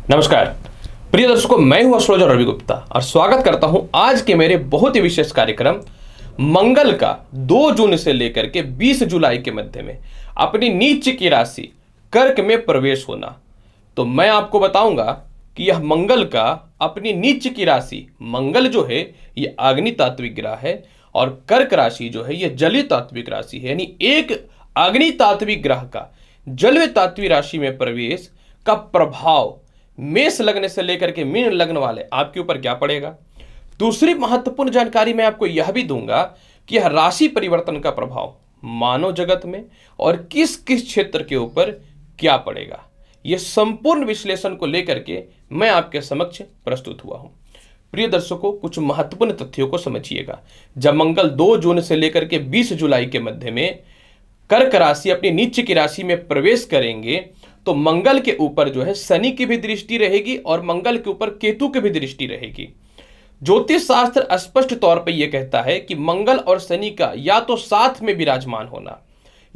नमस्कार प्रिय दर्शकों, मैं हूं एस्ट्रोलॉजर रवि गुप्ता और स्वागत करता हूं आज के मेरे बहुत ही विशेष कार्यक्रम मंगल का 2 जून से लेकर के 20 जुलाई के मध्य में अपनी नीच की राशि कर्क में प्रवेश होना। तो मैं आपको बताऊंगा कि यह मंगल का अपनी नीच की राशि, मंगल जो है यह अग्नि तात्विक ग्रह है और कर्क राशि जो है यह जलीय तात्विक राशि है, यानी एक अग्नि तात्विक ग्रह का जलीय तात्विक राशि में प्रवेश का प्रभाव मेष लग्न से लेकर के मीन लग्न वाले आपके ऊपर क्या पड़ेगा। दूसरी महत्वपूर्ण जानकारी मैं आपको यह भी दूंगा कि यह राशि परिवर्तन का प्रभाव मानव जगत में और किस किस क्षेत्र के ऊपर क्या पड़ेगा, यह संपूर्ण विश्लेषण को लेकर के मैं आपके समक्ष प्रस्तुत हुआ हूं। प्रिय दर्शकों, कुछ महत्वपूर्ण तथ्यों को समझिएगा। जब मंगल 2 जून से लेकर के 20 जुलाई के मध्य में कर्क राशि अपनी नीच की राशि में प्रवेश करेंगे तो मंगल के ऊपर जो है शनि की भी दृष्टि रहेगी और मंगल के ऊपर केतु की भी दृष्टि रहेगी। ज्योतिष शास्त्र स्पष्ट तौर पर यह कहता है कि मंगल और शनि का या तो साथ में विराजमान होना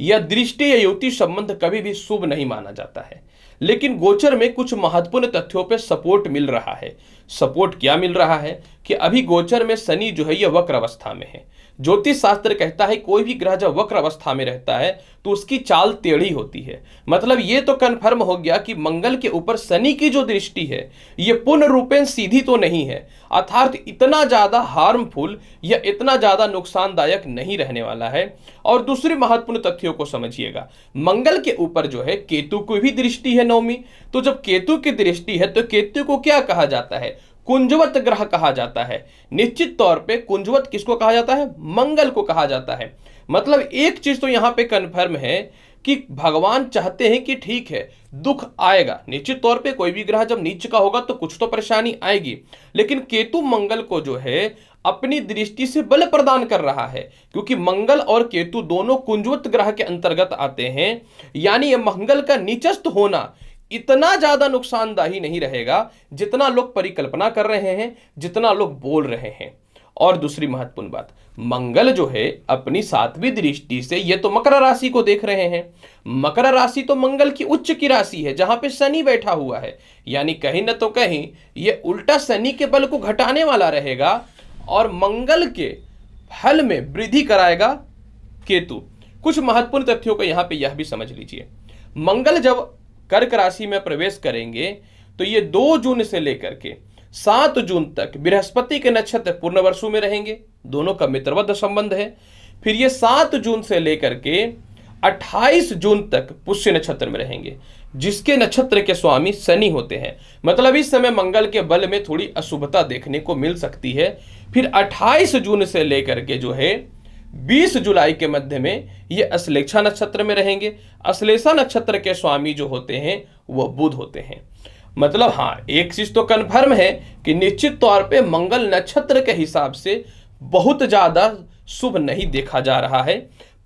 या दृष्टि या युति संबंध कभी भी शुभ नहीं माना जाता है। लेकिन गोचर में कुछ महत्वपूर्ण तथ्यों पे सपोर्ट मिल रहा है। सपोर्ट क्या मिल रहा है कि अभी गोचर में शनि जो है यह वक्र अवस्था में है। ज्योतिष शास्त्र कहता है कोई भी ग्रह जब वक्र अवस्था में रहता है तो उसकी चाल टेढ़ी होती है। मतलब ये तो कन्फर्म हो गया कि मंगल के ऊपर शनि की जो दृष्टि है ये पूर्ण रूपेण सीधी तो नहीं है, अर्थात इतना ज्यादा हार्मफुल या इतना ज्यादा नुकसानदायक नहीं रहने वाला है। और दूसरी महत्वपूर्ण तथ्यों को समझिएगा, मंगल के ऊपर जो है केतु की भी दृष्टि है नवमी। तो जब केतु की दृष्टि है तो केतु को क्या कहा जाता है? कुंजवत ग्रह कहा जाता है। निश्चित तौर पे कुंजवत किसको कहा जाता है? मंगल को कहा जाता है। मतलब एक चीज तो यहां पे कन्फर्म है कि भगवान चाहते हैं कि ठीक है दुख आएगा, निश्चित तौर पे कोई भी ग्रह जब नीच का होगा तो कुछ तो परेशानी आएगी, लेकिन केतु मंगल को जो है अपनी दृष्टि से बल प्रदान कर रहा है, क्योंकि मंगल और केतु दोनों कुंजवत ग्रह के अंतर्गत आते हैं। यानी यह मंगल का नीचस्थ होना इतना ज्यादा नुकसानदायी नहीं रहेगा जितना लोग परिकल्पना कर रहे हैं, जितना लोग बोल रहे हैं। और दूसरी महत्वपूर्ण बात, मंगल जो है अपनी 7वीं दृष्टि से ये तो मकर राशि को देख रहे हैं। मकर राशि तो मंगल की उच्च की राशि है जहां पे शनि बैठा हुआ है, यानी कहीं न तो कहीं ये उल्टा शनि के बल को घटाने वाला रहेगा और मंगल के फल में वृद्धि कराएगा केतु। कुछ महत्वपूर्ण तथ्यों को यहां पे यह भी समझ लीजिए, मंगल जब कर्क राशि में प्रवेश करेंगे तो ये 2 जून से लेकर के 7 जून तक बृहस्पति के नक्षत्र पूर्णवर्षु में रहेंगे, दोनों का मित्रवत संबंध है। फिर ये 7 जून से लेकर के 28 जून तक पुष्य नक्षत्र में रहेंगे, जिसके नक्षत्र के स्वामी शनि होते हैं। मतलब इस समय मंगल के बल में थोड़ी अशुभता देखने को मिल सकती है। फिर 28 जून से लेकर के जो है 20 जुलाई के मध्य में ये अश्लेषा नक्षत्र में रहेंगे। अश्लेषा नक्षत्र के स्वामी जो होते हैं वह बुध होते हैं। मतलब हाँ, एक चीज तो कन्फर्म है कि निश्चित तौर पे मंगल नक्षत्र के हिसाब से बहुत ज्यादा शुभ नहीं देखा जा रहा है,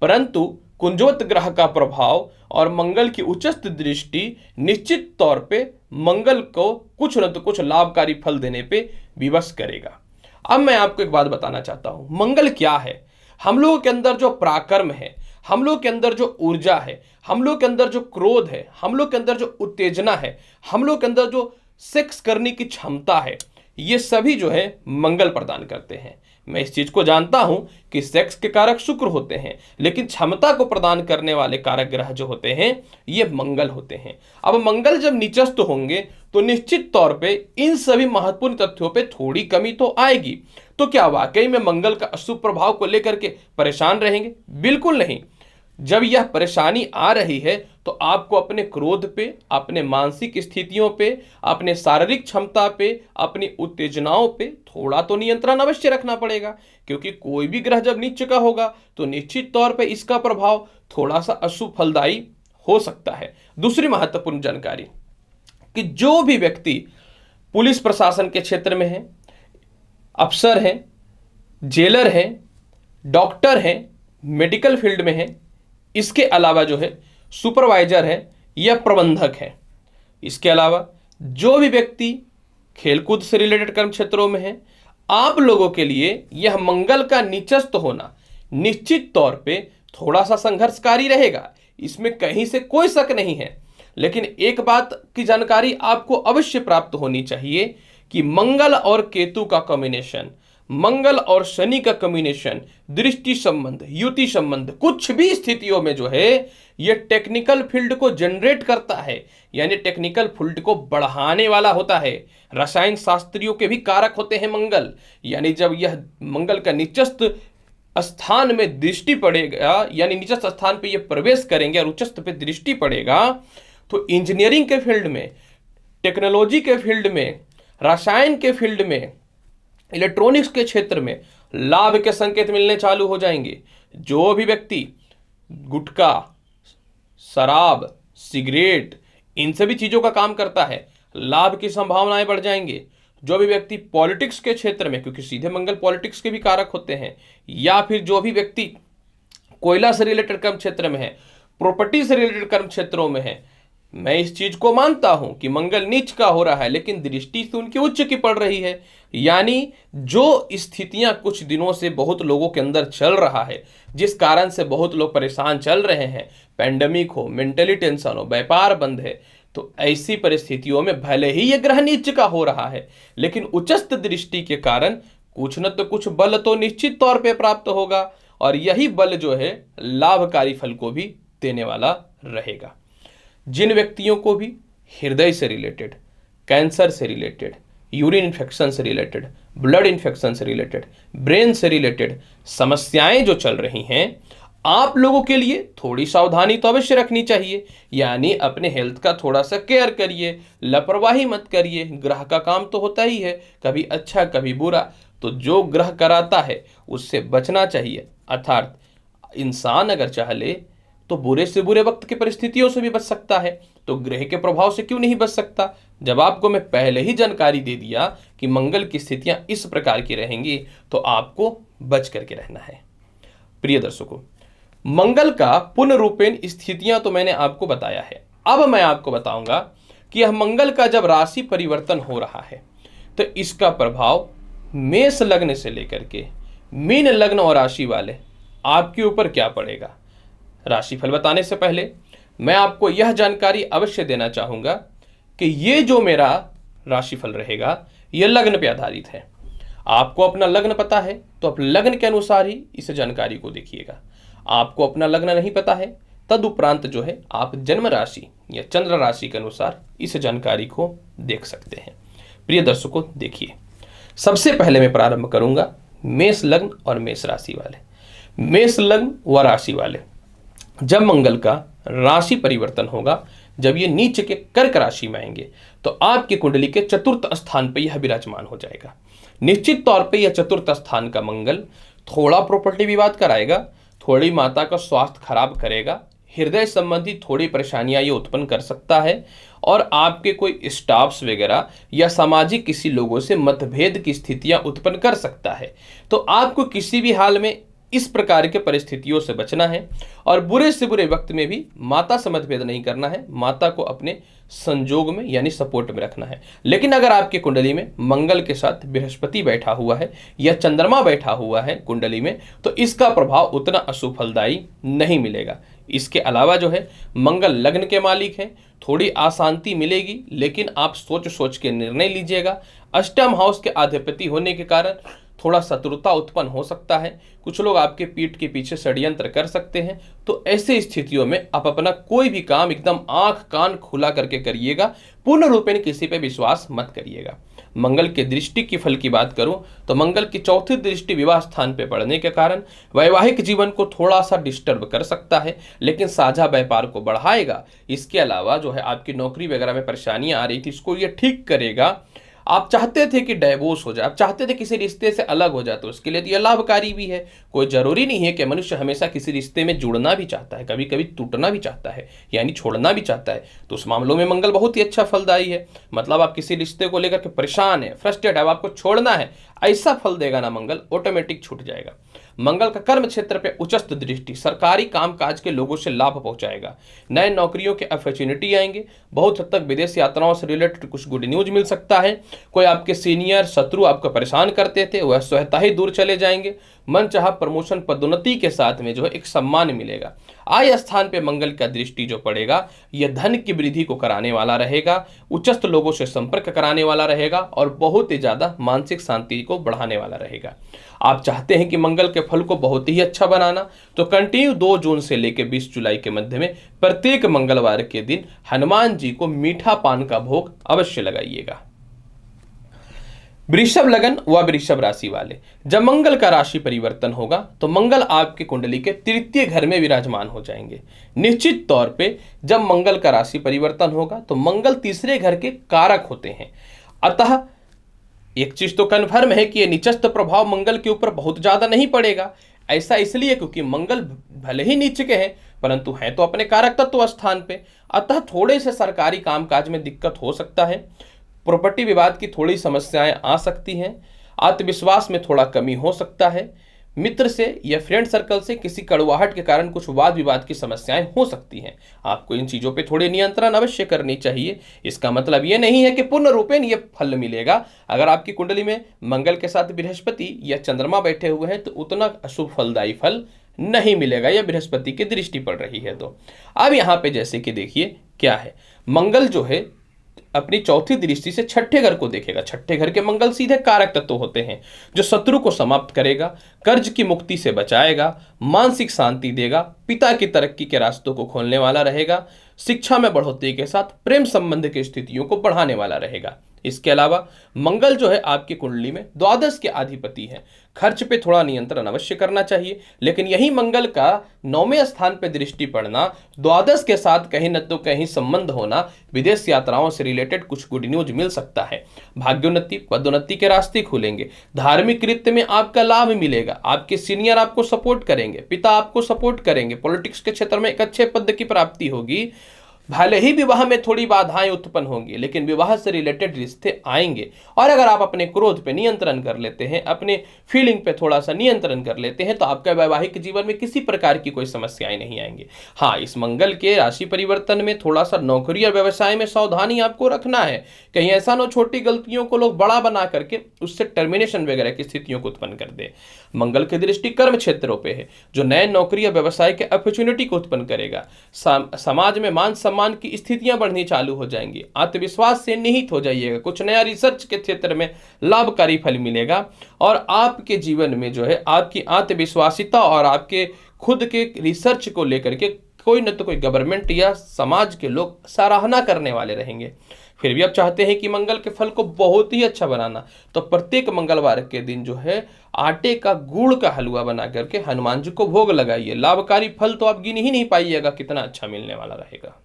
परंतु कुंजवत ग्रह का प्रभाव और मंगल की उच्चस्थ दृष्टि निश्चित तौर पे मंगल को कुछ न तो कुछ लाभकारी फल देने पे विवश करेगा। अब मैं आपको एक बात बताना चाहता हूं, मंगल क्या है? हम लोगों के अंदर जो पराक्रम है, हम लोग के अंदर जो ऊर्जा है, हम लोग के अंदर जो क्रोध है, हम लोग के अंदर जो उत्तेजना है, हम लोग के अंदर जो सेक्स करने की क्षमता है, ये सभी जो है मंगल प्रदान करते हैं। मैं इस चीज को जानता हूं कि सेक्स के कारक शुक्र होते हैं, लेकिन क्षमता को प्रदान करने वाले कारक ग्रह जो होते हैं ये मंगल होते हैं। अब मंगल जब नीचस्थ होंगे तो निश्चित तौर पे इन सभी महत्वपूर्ण तथ्यों पे थोड़ी कमी तो आएगी। तो क्या वाकई में मंगल का अशुभ प्रभाव को लेकर के परेशान रहेंगे? बिल्कुल नहीं। जब यह परेशानी आ रही है तो आपको अपने क्रोध पे, अपने मानसिक स्थितियों पे, अपने शारीरिक क्षमता पे, अपनी उत्तेजनाओं पे थोड़ा तो नियंत्रण अवश्य रखना पड़ेगा, क्योंकि कोई भी ग्रह जब नीच का होगा तो निश्चित तौर पे इसका प्रभाव थोड़ा सा अशुभ फलदायी हो सकता है। दूसरी महत्वपूर्ण जानकारी कि जो भी व्यक्ति पुलिस प्रशासन के क्षेत्र में है, अफसर हैं, जेलर हैं, डॉक्टर हैं, मेडिकल फील्ड में हैं, इसके अलावा जो है सुपरवाइजर है या प्रबंधक है, इसके अलावा जो भी व्यक्ति खेलकूद से रिलेटेड कर्म क्षेत्रों में है, आप लोगों के लिए यह मंगल का नीचस्थ होना निश्चित तौर पे थोड़ा सा संघर्षकारी रहेगा, इसमें कहीं से कोई शक नहीं है। लेकिन एक बात की जानकारी आपको अवश्य प्राप्त होनी चाहिए कि मंगल और केतु का कॉम्बिनेशन, मंगल और शनि का कॉम्बिनेशन, दृष्टि संबंध, युति संबंध, कुछ भी स्थितियों में जो है ये टेक्निकल फील्ड को जनरेट करता है, यानी टेक्निकल फील्ड को बढ़ाने वाला होता है। रसायन शास्त्रियों के भी कारक होते हैं मंगल, यानी जब यह मंगल का निचस्थ स्थान में दृष्टि पड़ेगा, यानी निचस्थ स्थान पे ये प्रवेश करेंगे और उच्चस्थ पे दृष्टि पड़ेगा, तो इंजीनियरिंग के फील्ड में, टेक्नोलॉजी के फील्ड में, रसायन के फील्ड में, इलेक्ट्रॉनिक्स के क्षेत्र में लाभ के संकेत मिलने चालू हो जाएंगे। जो भी व्यक्ति गुटखा, शराब, सिगरेट, इन सभी चीजों का काम करता है, लाभ की संभावनाएं बढ़ जाएंगे। जो भी व्यक्ति पॉलिटिक्स के क्षेत्र में, क्योंकि सीधे मंगल पॉलिटिक्स के भी कारक होते हैं, या फिर जो भी व्यक्ति कोयला से रिलेटेड कर्म क्षेत्र में है, प्रॉपर्टी से रिलेटेड कर्म क्षेत्रों में है, मैं इस चीज को मानता हूं कि मंगल नीच का हो रहा है लेकिन दृष्टि से उनकी उच्च की पड़ रही है। यानी जो स्थितियां कुछ दिनों से बहुत लोगों के अंदर चल रहा है, जिस कारण से बहुत लोग परेशान चल रहे हैं, पैंडेमिक हो, मेंटली टेंशन हो, व्यापार बंद है, तो ऐसी परिस्थितियों में भले ही यह ग्रह नीच का हो रहा है लेकिन उच्चस्थ दृष्टि के कारण कुछ न तो कुछ बल तो निश्चित तौर पे प्राप्त होगा, और यही बल जो है लाभकारी फल को भी देने वाला रहेगा। जिन व्यक्तियों को भी हृदय से रिलेटेड, कैंसर से रिलेटेड, यूरिन इन्फेक्शन से रिलेटेड, ब्लड इन्फेक्शन से रिलेटेड, ब्रेन से रिलेटेड समस्याएं जो चल रही हैं, आप लोगों के लिए थोड़ी सावधानी तो अवश्य रखनी चाहिए। यानी अपने हेल्थ का थोड़ा सा केयर करिए, लापरवाही मत करिए। ग्रह का काम तो होता ही है, कभी अच्छा कभी बुरा, तो जो ग्रह कराता है उससे बचना चाहिए। अर्थात इंसान अगर चाह ले तो बुरे से बुरे वक्त की परिस्थितियों से भी बच सकता है, तो ग्रह के प्रभाव से क्यों नहीं बच सकता। जब आपको मैं पहले ही जानकारी दे दिया कि मंगल की स्थितियां इस प्रकार की रहेंगी, तो आपको बच करके रहना है। प्रिय दर्शकों, मंगल का पूर्ण रूपेण स्थितियां तो मैंने आपको बताया है। अब मैं आपको बताऊंगा कि यह मंगल का जब राशि परिवर्तन हो रहा है तो इसका प्रभाव मेष लग्न से लेकर के मीन लग्न और राशि वाले आपके ऊपर क्या पड़ेगा। राशिफल बताने से पहले मैं आपको यह जानकारी अवश्य देना चाहूंगा कि ये जो मेरा राशिफल रहेगा यह लग्न पे आधारित है। आपको अपना लग्न पता है तो आप लग्न के अनुसार ही इस जानकारी को देखिएगा। आपको अपना लग्न नहीं पता है, तदुपरांत जो है आप जन्म राशि या चंद्र राशि के अनुसार इस जानकारी को देख सकते हैं। प्रिय दर्शकों, देखिए, सबसे पहले मैं प्रारंभ करूंगा मेष लग्न और मेष राशि वाले। मेष लग्न व राशि वाले, जब मंगल का राशि परिवर्तन होगा, जब ये नीचे के कर्क राशि में आएंगे, तो आपकी कुंडली के चतुर्थ स्थान पर यह विराजमान हो जाएगा। निश्चित तौर पे यह चतुर्थ स्थान का मंगल थोड़ा प्रॉपर्टी विवाद कराएगा, थोड़ी माता का स्वास्थ्य खराब करेगा, हृदय संबंधी थोड़ी परेशानियां ये उत्पन्न कर सकता है, और आपके कोई स्टाफ्स वगैरह या सामाजिक किसी लोगों से मतभेद की स्थितियां उत्पन्न कर सकता है। तो आपको किसी भी हाल में इस प्रकार के परिस्थितियों से बचना है, और बुरे से बुरे वक्त में भी माता से मतभेद नहीं करना है, माता को अपने संजोग में यानी सपोर्ट में रखना है। लेकिन अगर आपकी कुंडली में मंगल के साथ बृहस्पति बैठा हुआ है या चंद्रमा बैठा हुआ है कुंडली में, तो इसका प्रभाव उतना अशुभ फलदायी नहीं मिलेगा। इसके अलावा जो है मंगल लग्न के मालिक हैं, थोड़ी अशांति मिलेगी, लेकिन आप सोच सोच के निर्णय लीजिएगा। अष्टम हाउस के अधिपति होने के कारण थोड़ा शत्रुता उत्पन्न हो सकता है, कुछ लोग आपके पीठ के पीछे षड्यंत्र कर सकते हैं। तो ऐसे स्थितियों में आप अपना कोई भी काम एकदम आंख कान खुला करके करिएगा, पूर्ण रूपेण किसी पे विश्वास मत करिएगा। मंगल के दृष्टि की फल की बात करूं तो मंगल की चौथी दृष्टि विवाह स्थान पे पड़ने के कारण वैवाहिक जीवन को थोड़ा सा डिस्टर्ब कर सकता है, लेकिन साझा व्यापार को बढ़ाएगा। इसके अलावा जो है आपकी नौकरी वगैरह में परेशानियां आ रही थी, इसको ये ठीक करेगा। आप चाहते थे कि डाइवोर्स हो जाए, आप चाहते थे किसी रिश्ते से अलग हो जाए, तो उसके लिए तो यह लाभकारी भी है। कोई जरूरी नहीं है कि मनुष्य हमेशा किसी रिश्ते में जुड़ना भी चाहता है, कभी कभी टूटना भी चाहता है, यानी छोड़ना भी चाहता है। तो उस मामलों में मंगल बहुत ही अच्छा फलदायी है। मतलब आप किसी रिश्ते को लेकर के परेशान है, फ्रस्ट्रेट है, आपको छोड़ना है, ऐसा फल देगा ना मंगल, ऑटोमेटिक छूट जाएगा। मंगल का कर्म क्षेत्र पे उच्चस्थ दृष्टि सरकारी कामकाज के लोगों से लाभ पहुंचाएगा। नए नौकरियों के अपॉर्चुनिटी आएंगे, बहुत हद तक विदेश यात्राओं से रिलेटेड कुछ गुड न्यूज मिल सकता है। कोई आपके सीनियर शत्रु आपको परेशान करते थे, वह स्वतः ही दूर चले जाएंगे। मन चाहा प्रमोशन पदोन्नति के साथ में जो है एक सम्मान मिलेगा। आय स्थान पे मंगल का दृष्टि जो पड़ेगा यह धन की वृद्धि को कराने वाला रहेगा, उच्चस्थ लोगों से संपर्क कराने वाला रहेगा और बहुत ही ज्यादा मानसिक शांति को बढ़ाने वाला रहेगा। आप चाहते हैं कि मंगल के फल को बहुत ही अच्छा बनाना, तो कंटिन्यू 2 जून से लेकर 20 जुलाई के मध्य में प्रत्येक मंगलवार के दिन हनुमान जी को मीठा पान का भोग अवश्य लगाइएगा। वृषभ लगन व वृषभ राशि वाले, जब मंगल का राशि परिवर्तन होगा तो मंगल आपकी कुंडली के तृतीय घर में विराजमान हो जाएंगे। निश्चित तौर पे जब मंगल का राशि परिवर्तन होगा तो मंगल तीसरे घर के कारक होते हैं। अतः एक चीज तो कन्फर्म है कि यह नीचस्थ प्रभाव मंगल के ऊपर बहुत ज्यादा नहीं पड़ेगा। ऐसा इसलिए क्योंकि मंगल भले ही नीच के हैं परंतु है तो अपने कारक तत्व स्थान पे। अतः थोड़े से सरकारी कामकाज में दिक्कत हो सकता है, प्रॉपर्टी विवाद की थोड़ी समस्याएं आ सकती हैं, आत्मविश्वास में थोड़ा कमी हो सकता है, मित्र से या फ्रेंड सर्कल से किसी कड़वाहट के कारण कुछ वाद विवाद की समस्याएं हो सकती हैं। आपको इन चीज़ों पे थोड़े नियंत्रण अवश्य करनी चाहिए। इसका मतलब ये नहीं है कि पूर्ण रूपेण ये फल मिलेगा। अगर आपकी कुंडली में मंगल के साथ बृहस्पति या चंद्रमा बैठे हुए हैं तो उतना अशुभ फलदायी फल नहीं मिलेगा या बृहस्पति की दृष्टि पड़ रही है तो। अब यहाँ पे जैसे कि देखिए क्या है, मंगल जो है अपनी चौथी दृष्टि से छठे घर को देखेगा। छठे घर के मंगल सीधे कारक तत्व होते हैं जो शत्रु को समाप्त करेगा, कर्ज की मुक्ति से बचाएगा, मानसिक शांति देगा, पिता की तरक्की के रास्तों को खोलने वाला रहेगा, शिक्षा में बढ़ोतरी के साथ प्रेम संबंध की स्थितियों को बढ़ाने वाला रहेगा। इसके अलावा मंगल जो है आपकी कुंडली में द्वादश के अधिपति है। खर्च पे थोड़ा नियंत्रण अवश्य करना चाहिए, लेकिन यही मंगल का 9वें स्थान पे दृष्टि पड़ना, द्वादश के साथ कहीं न तो कहीं संबंध होना, विदेश यात्राओं से रिलेटेड कुछ गुड न्यूज मिल सकता है। भाग्योन्नति पदोन्नति के रास्ते खुलेंगे, धार्मिक कृत्य में आपका लाभ मिलेगा, आपके सीनियर आपको सपोर्ट करेंगे, पिता आपको सपोर्ट करेंगे, पॉलिटिक्स के क्षेत्र में एक अच्छे पद की प्राप्ति होगी। भले ही विवाह में थोड़ी बाधाएं उत्पन्न होंगी लेकिन विवाह से रिलेटेड रिश्ते आएंगे। और अगर आप अपने क्रोध पे नियंत्रण कर लेते हैं, अपने फीलिंग पे थोड़ा सा नियंत्रण कर लेते हैं तो आपका वैवाहिक जीवन में किसी प्रकार की कोई समस्याएं नहीं आएंगी। हाँ, इस मंगल के राशि परिवर्तन में थोड़ा सा नौकरी और व्यवसाय में सावधानी आपको रखना है। कहीं ऐसा ना छोटी गलतियों को लोग बड़ा बना करके उससे टर्मिनेशन वगैरह की स्थितियों को उत्पन्न कर दे। मंगल की दृष्टि कर्म क्षेत्रों पे है जो नए नौकरी या व्यवसाय के अपॉर्चुनिटी को उत्पन्न करेगा। समाज में मान सम्मान की स्थितियां बढ़नी चालू हो जाएंगी। आत्मविश्वास से निहित हो जाइएगा। कुछ नया रिसर्च के क्षेत्र में लाभकारी फल मिलेगा और आपके जीवन में जो है आपकी आत्मविश्वासिता और आपके खुद के रिसर्च को लेकर के कोई न तो कोई गवर्नमेंट या समाज के लोग सराहना करने वाले रहेंगे। फिर भी आप चाहते हैं कि मंगल के फल को बहुत ही अच्छा बनाना, तो प्रत्येक मंगलवार के दिन जो है आटे का गुड़ का हलवा बना करके हनुमान जी को भोग लगाइए। लाभकारी फल तो आप गिन ही नहीं पाइएगा कितना अच्छा मिलने वाला रहेगा।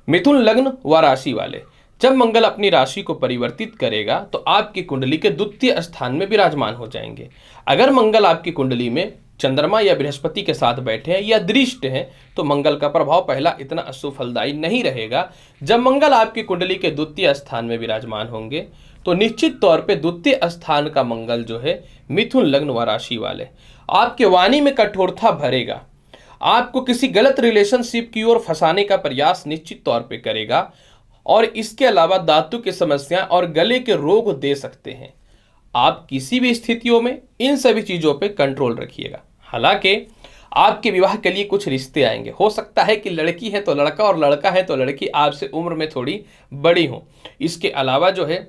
मिथुन लग्न व राशि वाले, जब मंगल अपनी राशि को परिवर्तित करेगा तो आपकी कुंडली के द्वितीय स्थान में विराजमान हो जाएंगे। अगर मंगल आपकी कुंडली में चंद्रमा या बृहस्पति के साथ बैठे हैं या दृष्ट हैं तो मंगल का प्रभाव पहला इतना अशुभ फलदायी नहीं रहेगा। जब मंगल आपकी कुंडली के द्वितीय स्थान में विराजमान होंगे तो निश्चित तौर पे द्वितीय स्थान का मंगल जो है मिथुन लग्न व राशि वाले, आपके वाणी में कठोरता भरेगा, आपको किसी गलत रिलेशनशिप की ओर फंसाने का प्रयास निश्चित तौर पे करेगा और इसके अलावा दांतों की समस्या और गले के रोग दे सकते हैं। आप किसी भी स्थितियों में इन सभी चीजों पे कंट्रोल रखिएगा। हालांकि आपके विवाह के लिए कुछ रिश्ते आएंगे। हो सकता है कि लड़की है तो लड़का और लड़का है तो लड़की आपसे उम्र में थोड़ी बड़ी हो। इसके अलावा जो है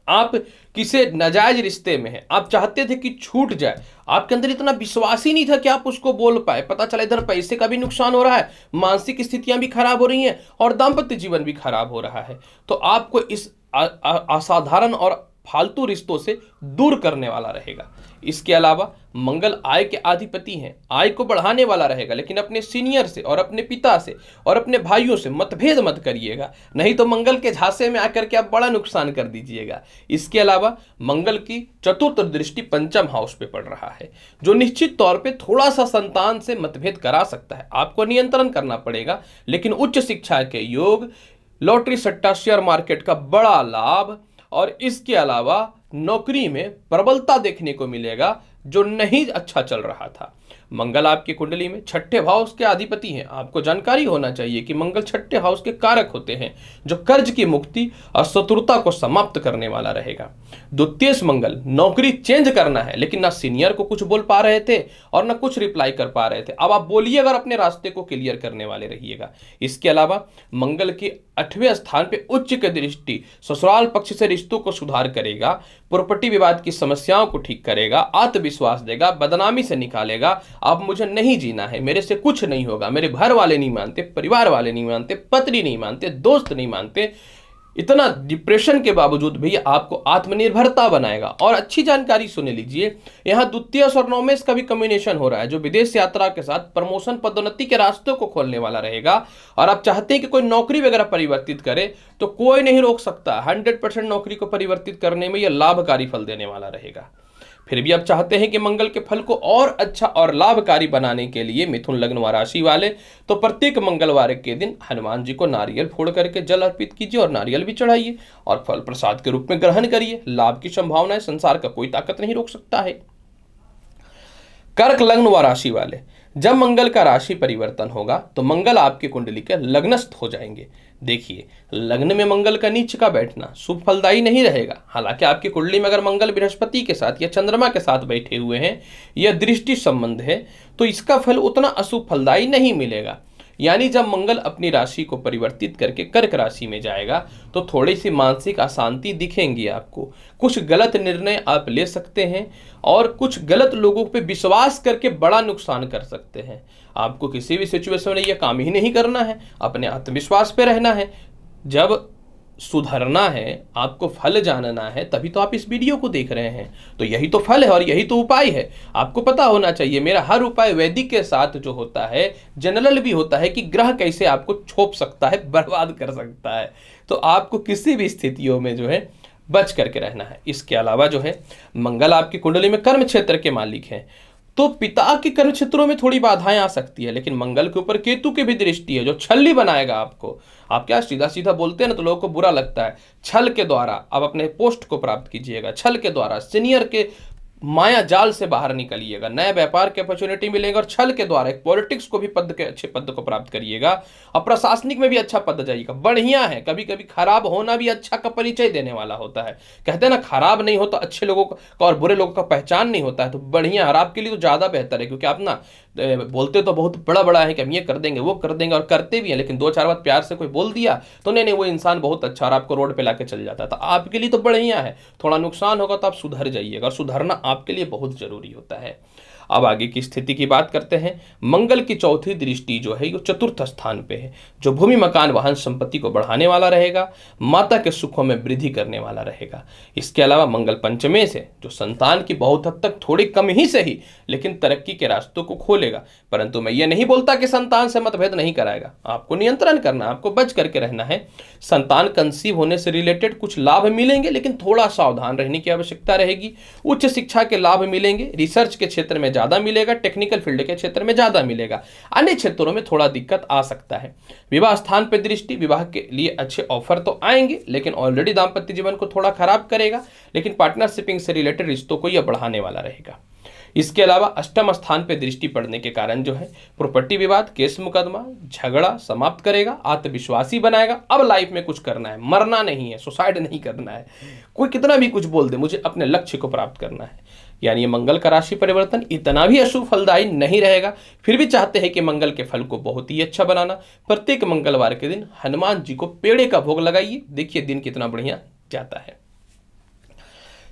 आप किसी नाजायज रिश्ते में हैं, आप चाहते थे कि छूट जाए, आपके अंदर इतना विश्वास ही नहीं था कि आप उसको बोल पाए। पता चला इधर पैसे का भी नुकसान हो रहा है, मानसिक स्थितियां भी खराब हो रही हैं और दाम्पत्य जीवन भी खराब हो रहा है। तो आपको इस असाधारण और फालतू रिश्तों से दूर करने वाला रहेगा। इसके अलावा मंगल आय के अधिपति हैं, आय को बढ़ाने वाला रहेगा, लेकिन अपने सीनियर से और अपने पिता से और अपने भाइयों से मतभेद मत करिएगा, नहीं तो मंगल के झांसे में आकर के आप बड़ा नुकसान कर दीजिएगा। इसके अलावा मंगल की चतुर्थ दृष्टि पंचम हाउस पे पड़ रहा है जो निश्चित तौर पे थोड़ा सा संतान से मतभेद करा सकता है। आपको नियंत्रण करना पड़ेगा, लेकिन उच्च शिक्षा के योग, लॉटरी सट्टा शेयर मार्केट का बड़ा लाभ और इसके अलावा नौकरी में प्रबलता देखने को मिलेगा जो नहीं अच्छा चल रहा था। मंगल आपकी कुंडली में छठे हाउस के अधिपति हैं। आपको जानकारी होना चाहिए कि मंगल छठे हाउस के कारक होते हैं, जो कर्ज की मुक्ति और शत्रुता को समाप्त करने वाला रहेगा। द्वितीय मंगल, नौकरी चेंज करना है, लेकिन ना सीनियर को कुछ बोल पा रहे थे और ना कुछ रिप्लाई कर पा रहे थे, अब आप बोलिए अगर अपने रास्ते को क्लियर करने वाले रहिएगा। इसके अलावा मंगल की 8वें स्थान पे उच्च की दृष्टि ससुराल पक्ष से रिश्तों को सुधार करेगा, प्रॉपर्टी विवाद की समस्याओं को ठीक करेगा, आत्मविश्वास देगा, बदनामी से निकालेगा। अब मुझे नहीं जीना है, मेरे से कुछ नहीं होगा, मेरे घर वाले नहीं मानते, परिवार वाले नहीं मानते, पत्नी नहीं मानते, दोस्त नहीं मानते, इतना डिप्रेशन के बावजूद भी आपको आत्मनिर्भरता बनाएगा। और अच्छी जानकारी सुन लीजिए, यहाँ द्वितीय और नवमेश का भी कॉम्बिनेशन हो रहा है, जो विदेश यात्रा के साथ प्रमोशन पदोन्नति के रास्तों को खोलने वाला रहेगा। और आप चाहते हैं कि कोई नौकरी वगैरह परिवर्तित करे तो कोई नहीं रोक सकता। 100% नौकरी को परिवर्तित करने में यह लाभकारी फल देने वाला रहेगा। फिर भी आप चाहते हैं कि मंगल के फल को और अच्छा और लाभकारी बनाने के लिए मिथुन लग्न व राशि वाले तो प्रत्येक मंगलवार के दिन हनुमान जी को नारियल फोड़ करके जल अर्पित कीजिए और नारियल भी चढ़ाइए और फल प्रसाद के रूप में ग्रहण करिए। लाभ की संभावना है, संसार का कोई ताकत नहीं रोक सकता है। कर्क लग्न व राशि वाले, जब मंगल का राशि परिवर्तन होगा तो मंगल आपकी कुंडली के लग्नस्थ हो जाएंगे। देखिए, लग्न में मंगल का नीच का बैठना शुभ फलदायी नहीं रहेगा। हालांकि आपकी कुंडली में अगर मंगल बृहस्पति के साथ या चंद्रमा के साथ बैठे हुए हैं, यह दृष्टि संबंध है, तो इसका फल उतना अशुभ फलदायी नहीं मिलेगा। यानी जब मंगल अपनी राशि को परिवर्तित करके कर्क राशि में जाएगा तो थोड़ी सी मानसिक अशांति दिखेंगी आपको, कुछ गलत निर्णय आप ले सकते हैं और कुछ गलत लोगों पे विश्वास करके बड़ा नुकसान कर सकते हैं। आपको किसी भी सिचुएशन में यह काम ही नहीं करना है, अपने आत्मविश्वास पे रहना है। जब सुधरना है, आपको फल जानना है, तभी तो आप इस वीडियो को देख रहे हैं। तो यही तो फल है और यही तो उपाय है। आपको पता होना चाहिए मेरा हर उपाय वैदिक के साथ जो होता है जनरल भी होता है कि ग्रह कैसे आपको छोप सकता है, बर्बाद कर सकता है। तो आपको किसी भी स्थितियों में जो है बच करके रहना है। इसके अलावा जो है मंगल आपकी कुंडली में कर्म क्षेत्र के मालिक हैं, तो पिता के कर्म क्षेत्रों में थोड़ी बाधाएं आ सकती है, लेकिन मंगल के ऊपर केतु की भी दृष्टि है जो छल्ली बनाएगा आपको। आप क्या सीधा सीधा बोलते हैं ना तो लोगों को बुरा लगता है। छल के द्वारा आप अपने पोस्ट को प्राप्त कीजिएगा, छल के द्वारा सीनियर के माया जाल से बाहर निकलिएगा, नए व्यापार के अपॉर्चुनिटी मिलेगा और छल के द्वारा एक पॉलिटिक्स को भी पद के अच्छे पद को प्राप्त करिएगा और प्रशासनिक में भी अच्छा पद जाइएगा। बढ़िया है, कभी कभी खराब होना भी अच्छा का परिचय देने वाला होता है। कहते हैं ना, खराब नहीं हो तो अच्छे लोगों का और बुरे लोगों का पहचान नहीं होता है। तो बढ़िया, और आपके लिए तो ज़्यादा बेहतर है, क्योंकि आप ना बोलते तो बहुत बड़ा बड़ा है कि हम ये कर देंगे वो कर देंगे और करते भी हैं, लेकिन दो चार बात प्यार से कोई बोल दिया तो नहीं वो इंसान बहुत अच्छा और आपको रोड पे लाके चल जाता है। तो आपके लिए तो बढ़िया है, थोड़ा नुकसान होगा तो आप सुधर जाइएगा और सुधरना आपके लिए बहुत जरूरी होता है। अब आगे की स्थिति की बात करते हैं। मंगल की चौथी दृष्टि जो है वो चतुर्थ स्थान पे है, जो भूमि मकान वाहन संपत्ति को बढ़ाने वाला रहेगा, माता के सुखों में वृद्धि करने वाला रहेगा। इसके अलावा मंगल पंचमे से जो संतान की बहुत हद तक थोड़ी कम ही सही लेकिन तरक्की के रास्तों को खोलेगा। परंतु मैं ये नहीं बोलता कि संतान से मतभेद नहीं कराएगा, आपको नियंत्रण करना, आपको बच करके रहना है। संतान कंसीव होने से रिलेटेड कुछ लाभ मिलेंगे, लेकिन थोड़ा सावधान रहने की आवश्यकता रहेगी। उच्च शिक्षा के लाभ मिलेंगे, रिसर्च के क्षेत्र में ज्यादा मिलेगा, टेक्निकल फील्ड के क्षेत्र में ज्यादा मिलेगा, अन्य क्षेत्रों में थोड़ा दिक्कत आ सकता है। विवाह स्थान पर दृष्टि, विवाह के लिए अच्छे ऑफर तो आएंगे, लेकिन ऑलरेडी दाम्पत्य जीवन को थोड़ा खराब करेगा, लेकिन पार्टनरशिपिंग से रिलेटेड रिश्तों को यह बढ़ाने वाला रहेगा। इसके अलावा अष्टम स्थान पर दृष्टि पड़ने के कारण जो है प्रॉपर्टी विवाद, केस मुकदमा, झगड़ा समाप्त करेगा, आत्मविश्वासी बनाएगा। अब लाइफ में कुछ करना है, मरना नहीं है, सुसाइड नहीं करना है। कोई कितना भी कुछ बोल दे, मुझे अपने लक्ष्य को प्राप्त करना है। यानी ये मंगल का राशि परिवर्तन इतना भी अशुभ फलदायी नहीं रहेगा। फिर भी चाहते हैं कि मंगल के फल को बहुत ही अच्छा बनाना, प्रत्येक मंगलवार के दिन हनुमान जी को पेड़े का भोग लगाइए, देखिए दिन कितना बढ़िया जाता है।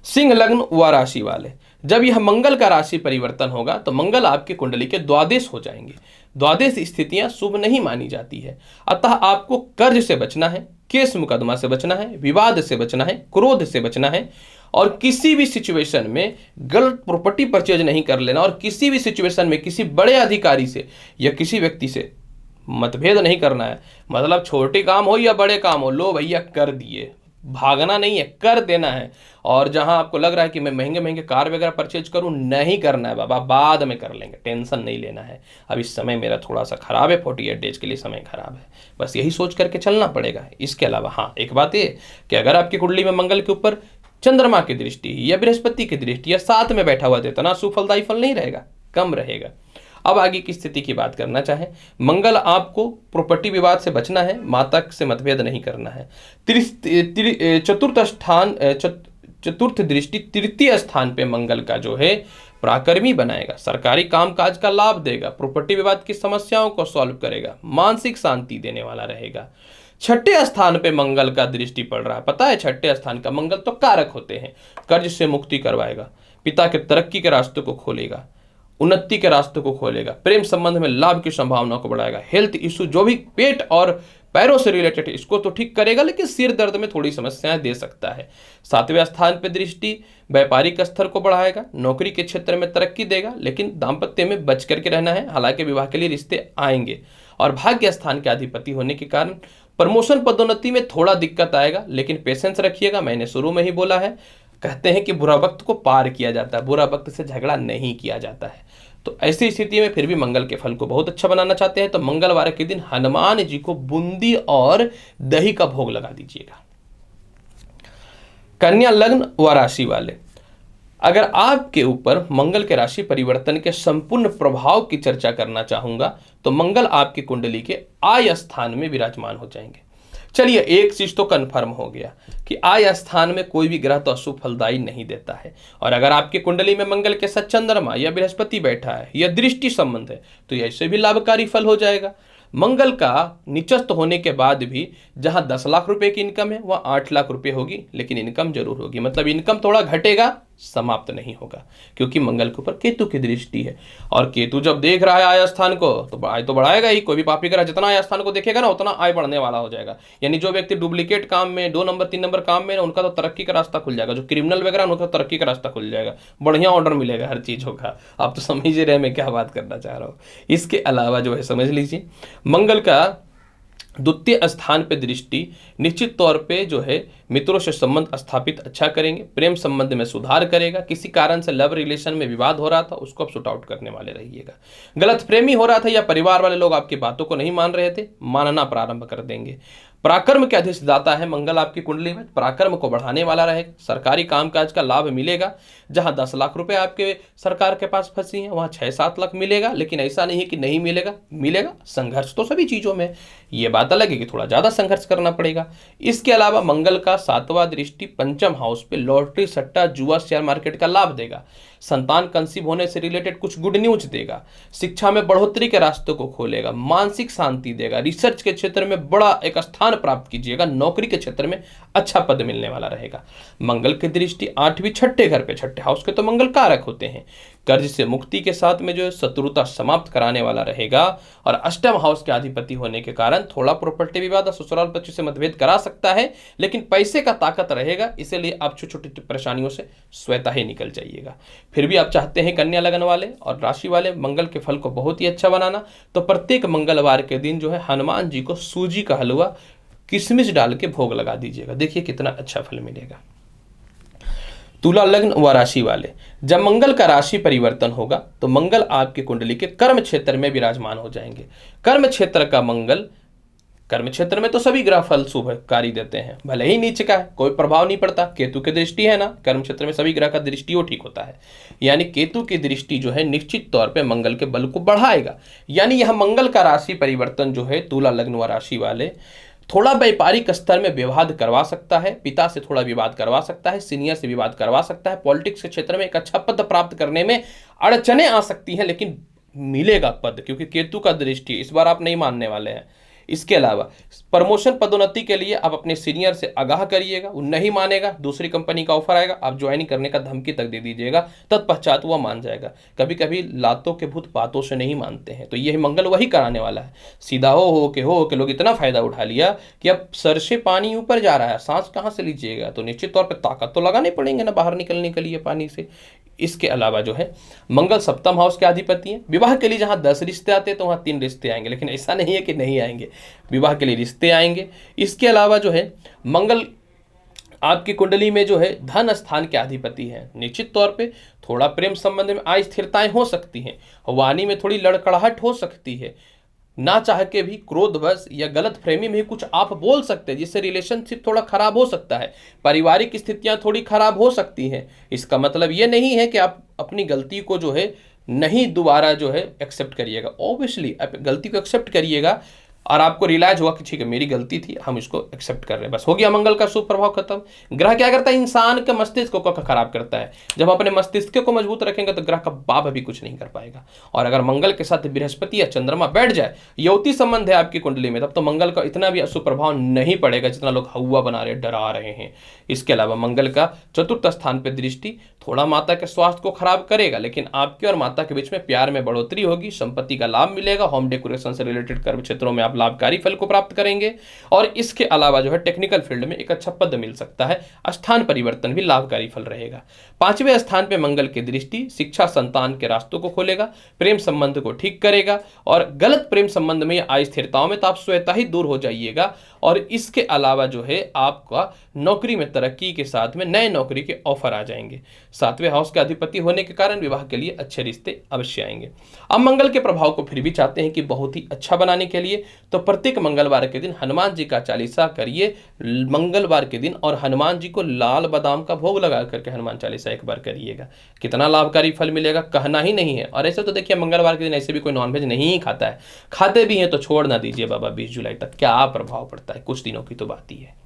सिंह लग्न व राशि वाले, जब यह मंगल का राशि परिवर्तन होगा तो मंगल आपकी कुंडली के द्वादश हो जाएंगे। द्वादश स्थितियां शुभ नहीं मानी जाती है, अतः आपको कर्ज से बचना है, केस मुकदमा से बचना है, विवाद से बचना है, क्रोध से बचना है और किसी भी सिचुएशन में गलत प्रॉपर्टी परचेज नहीं कर लेना और किसी भी सिचुएशन में किसी बड़े अधिकारी से या किसी व्यक्ति से मतभेद नहीं करना है। मतलब छोटे काम हो या बड़े काम हो, लो भैया कर दिए, भागना नहीं है, कर देना है। और जहां आपको लग रहा है कि मैं महंगे महंगे कार वगैरह परचेज करूं, नहीं करना है बाबा, बाद में कर लेंगे, टेंशन नहीं लेना है। अब इस समय मेरा थोड़ा सा खराब है, 48 डेज के लिए समय खराब है, बस यही सोच करके चलना पड़ेगा। इसके अलावा हाँ, एक बात ये कि अगर आपकी कुंडली में मंगल के ऊपर चंद्रमा की दृष्टि या बृहस्पति की दृष्टि या साथ में बैठा हुआ देता ना, सुफलदायी फल नहीं रहेगा, कम रहेगा। अब आगे की स्थिति की बात करना चाहें, मंगल आपको प्रॉपर्टी विवाद से बचना है, माता से मतभेद नहीं करना है। चतुर्थ दृष्टि तृतीय स्थान पे मंगल का जो है पराक्रमी बनाएगा, सरकारी कामकाज का लाभ देगा, प्रॉपर्टी विवाद की समस्याओं को सॉल्व करेगा, मानसिक शांति देने वाला रहेगा। छठे स्थान पे मंगल का दृष्टि पड़ रहा है, पता है छठे स्थान का मंगल तो कारक होते हैं, कर्ज से मुक्ति करवाएगा, पिता के तरक्की के रास्ते को खोलेगा, उन्नति के रास्ते को खोलेगा, प्रेम संबंध में लाभ की संभावना को बढ़ाएगा, हेल्थ इशू जो भी पेट और पैरों से रिलेटेड इसको तो ठीक करेगा, लेकिन सिर दर्द में थोड़ी समस्याएं दे सकता है। सातवें स्थान पे दृष्टि व्यापारिक स्तर को बढ़ाएगा, नौकरी के क्षेत्र में तरक्की देगा, लेकिन दाम्पत्य में बच करके रहना है, हालांकि विवाह के लिए रिश्ते आएंगे। और भाग्य स्थान के अधिपति होने के कारण प्रमोशन पदोन्नति में थोड़ा दिक्कत आएगा, लेकिन पेशेंस रखिएगा, मैंने शुरू में ही बोला है, कहते हैं कि बुरा वक्त को पार किया जाता है, बुरा वक्त से झगड़ा नहीं किया जाता है। तो ऐसी स्थिति में फिर भी मंगल के फल को बहुत अच्छा बनाना चाहते हैं तो मंगलवार के दिन हनुमान जी को बूंदी और दही का भोग लगा दीजिएगा। कन्या लग्न व राशि वाले, अगर आपके ऊपर मंगल के राशि परिवर्तन के संपूर्ण प्रभाव की चर्चा करना चाहूंगा तो मंगल आपकी कुंडली के आय स्थान में विराजमान हो जाएंगे। चलिए एक चीज तो कंफर्म हो गया कि आय स्थान में कोई भी ग्रह तो अशुभ फलदायी नहीं देता है, और अगर आपकी कुंडली में मंगल के साथ चंद्रमा या बृहस्पति बैठा है या दृष्टि संबंध है तो ऐसे भी लाभकारी फल हो जाएगा। मंगल का निचस्त होने के बाद भी जहां 10 लाख रुपए की इनकम है वहां 8 लाख रुपए होगी, लेकिन इनकम जरूर होगी, मतलब इनकम थोड़ा घटेगा, समाप्त नहीं होगा, क्योंकि मंगल के ऊपर केतु की दृष्टि है। और केतु जब देख रहा है आय स्थान को तो आय तो बढ़ाएगा ही, कोई भी पापी ग्रह जितना आय स्थान को देखेगा ना उतना आय बढ़ने वाला हो जाएगा। यानी जो व्यक्ति डुप्लीकेट काम में 2 नंबर 3 नंबर काम में उनका तो तरक्की का रास्ता खुल जाएगा, जो क्रिमिनल वगैरह उनका तरक्की का रास्ता खुल जाएगा, बढ़िया ऑर्डर मिलेगा हर चीजों का। आप तो समझ ही रहे मैं क्या बात करना चाह रहा हूँ। इसके अलावा जो है समझ लीजिए मंगल का द्वितीय स्थान पे दृष्टि निश्चित तौर पे जो है मित्रों से संबंध स्थापित अच्छा करेंगे, प्रेम संबंध में सुधार करेगा, किसी कारण से लव रिलेशन में विवाद हो रहा था उसको अब शॉर्ट आउट करने वाले रहिएगा, गलत प्रेमी हो रहा था या परिवार वाले लोग आपकी बातों को नहीं मान रहे थे, मानना प्रारंभ कर देंगे। पराक्रम के अधिष्ठाता है मंगल आपकी कुंडली में, पराक्रम को बढ़ाने वाला रहेगा, सरकारी कामकाज का लाभ मिलेगा, जहां 10 लाख रुपए आपके सरकार के पास फंसी हैं वहां 6-7 लाख मिलेगा, लेकिन ऐसा नहीं है कि नहीं मिलेगा, मिलेगा। संघर्ष तो सभी चीजों में, ये बात अलग है कि थोड़ा ज्यादा संघर्ष करना पड़ेगा। इसके अलावा मंगल का 7वां दृष्टि पंचम हाउस पे लॉटरी सट्टा जुआ शेयर मार्केट का लाभ देगा, संतान कंसीव होने से रिलेटेड कुछ गुड न्यूज देगा, शिक्षा में बढ़ोतरी के रास्तों को खोलेगा, मानसिक शांति देगा, रिसर्च के क्षेत्र में बड़ा एक स्थान प्राप्त कीजिएगा, नौकरी के क्षेत्र में अच्छा पद मिलने वाला रहेगा। मंगल की दृष्टि 8वीं छठे घर पे, छठे हाउस के तो मंगल कारक होते हैं, कर्ज से मुक्ति के साथ में जो है शत्रुता समाप्त कराने वाला रहेगा, और अष्टम हाउस के अधिपति होने के कारण थोड़ा प्रॉपर्टी विवाद और ससुराल पक्ष से मतभेद करा सकता है, लेकिन पैसे का ताकत रहेगा, इसलिए आप छोटी छोटी परेशानियों से स्वतः ही निकल जाइएगा। फिर भी आप चाहते हैं कन्या लगन वाले और राशि वाले मंगल के फल को बहुत ही अच्छा बनाना, तो प्रत्येक मंगलवार के दिन जो है हनुमान जी को सूजी का हलवा किशमिश डाल के भोग लगा दीजिएगा, देखिए कितना अच्छा फल मिलेगा। तुला लग्न व राशि वाले, जब मंगल का राशि परिवर्तन होगा तो मंगल आपकी कुंडली के कर्म क्षेत्र में विराजमान हो जाएंगे। कर्म क्षेत्र का मंगल, कर्म क्षेत्र में तो सभी ग्रह फल शुभकारी देते हैं, भले ही नीचे का है कोई प्रभाव नहीं पड़ता, केतु की दृष्टि है ना, कर्म क्षेत्र में सभी ग्रह का दृष्टि वो ठीक होता है, यानी केतु की दृष्टि जो है निश्चित तौर पे मंगल के बल को बढ़ाएगा। यानी यह मंगल का राशि परिवर्तन जो है तुला लग्न व राशि वाले थोड़ा व्यापारिक स्तर में विवाद करवा सकता है, पिता से थोड़ा विवाद करवा सकता है, सीनियर से विवाद करवा सकता है, पॉलिटिक्स के क्षेत्र में एक अच्छा पद प्राप्त करने में अड़चने आ सकती हैं, लेकिन मिलेगा पद, क्योंकि केतु का दृष्टि इस बार आप नहीं मानने वाले हैं। इसके अलावा प्रमोशन पदोन्नति के लिए आप अपने सीनियर से आगाह करिएगा, वो नहीं मानेगा, दूसरी कंपनी का ऑफर आएगा, आप ज्वाइनिंग करने का धमकी तक दे दीजिएगा, तत्पश्चात वह मान जाएगा। कभी कभी लातों के भूत बातों से नहीं मानते हैं, तो यह मंगल वही कराने वाला है। सीधा हो के लोग इतना फायदा उठा लिया कि अब सर से पानी ऊपर जा रहा है, सांस कहाँ से लीजिएगा, तो निश्चित तौर पर ताकत तो लगाने पड़ेंगे ना बाहर निकलने के लिए पानी से। इसके अलावा जो है मंगल सप्तम हाउस के अधिपति हैं, विवाह के लिए जहां 10 रिश्ते आते हैं तो वहां 3 रिश्ते आएंगे, लेकिन ऐसा नहीं है कि नहीं आएंगे, विवाह के लिए रिश्ते आएंगे। इसके अलावा जो है मंगल आपकी कुंडली में जो है धन स्थान के अधिपति हैं, निश्चित तौर पे थोड़ा प्रेम संबंध में अस्थिरताएं हो सकती हैं, वाणी में थोड़ी लड़खड़ाहट हो सकती है, ना चाह के भी क्रोधवश या गलत फहमी में कुछ आप बोल सकते हैं जिससे रिलेशनशिप थोड़ा खराब हो सकता है, पारिवारिक स्थितियां थोड़ी खराब हो सकती हैं। इसका मतलब ये नहीं है कि आप अपनी गलती को जो है नहीं दोबारा जो है एक्सेप्ट करिएगा। ऑब्वियसली आप गलती को एक्सेप्ट करिएगा और आपको रियलाइज हुआ कि ठीक है मेरी गलती थी, हम इसको एक्सेप्ट कर रहे हैं, बस हो गया मंगल का शुभ प्रभाव खत्म। ग्रह क्या करता है? इंसान के मस्तिष्क को खराब करता है। जब अपने मस्तिष्क को मजबूत रखेंगे तो ग्रह का बाप भी कुछ नहीं कर पाएगा। और अगर मंगल के साथ बृहस्पति या चंद्रमा बैठ जाए, युवती संबंध है आपकी कुंडली में, तब तो मंगल का इतना भी अशुभ प्रभाव नहीं पड़ेगा जितना लोग हवा बना रहे, डरा रहे हैं। इसके अलावा मंगल का चतुर्थ स्थान पर दृष्टि थोड़ा माता के स्वास्थ्य को खराब करेगा, लेकिन आपके और माता के बीच में प्यार में बढ़ोतरी होगी, संपत्ति का लाभ मिलेगा, होम डेकोरेशन से रिलेटेड कर्म क्षेत्रों में आप लाभकारी फल को प्राप्त करेंगे। और इसके अलावा जो है टेक्निकल फील्ड में एक अच्छा पद मिल सकता है, स्थान परिवर्तन भी लाभकारी फल रहेगा। 5वें स्थान पे मंगल की दृष्टि शिक्षा संतान के रास्तों को खोलेगा, प्रेम संबंध को ठीक करेगा, और गलत प्रेम संबंध में या अस्थिरताओं में तो आप स्वतः ही दूर हो जाइएगा। और इसके अलावा जो है आपका नौकरी में तरक्की के साथ में नए नौकरी के ऑफर आ जाएंगे। 7वें हाउस के अधिपति होने के कारण विवाह के लिए अच्छे रिश्ते अवश्य आएंगे। अब मंगल के प्रभाव को फिर भी चाहते हैं कि बहुत ही अच्छा बनाने के लिए, तो प्रत्येक मंगलवार के दिन हनुमान जी का चालीसा करिए मंगलवार के दिन, और हनुमान जी को लाल बादाम का भोग लगा करके हनुमान चालीसा एक बार करिएगा। कितना लाभकारी फल मिलेगा कहना ही नहीं है। और ऐसे तो देखिए मंगलवार के दिन ऐसे भी कोई नॉनवेज नहीं ही खाता है, खाते भी हैं तो छोड़ ना दीजिए बाबा 20 जुलाई तक, क्या प्रभाव पड़ता है, कुछ दिनों की तो बात ही है।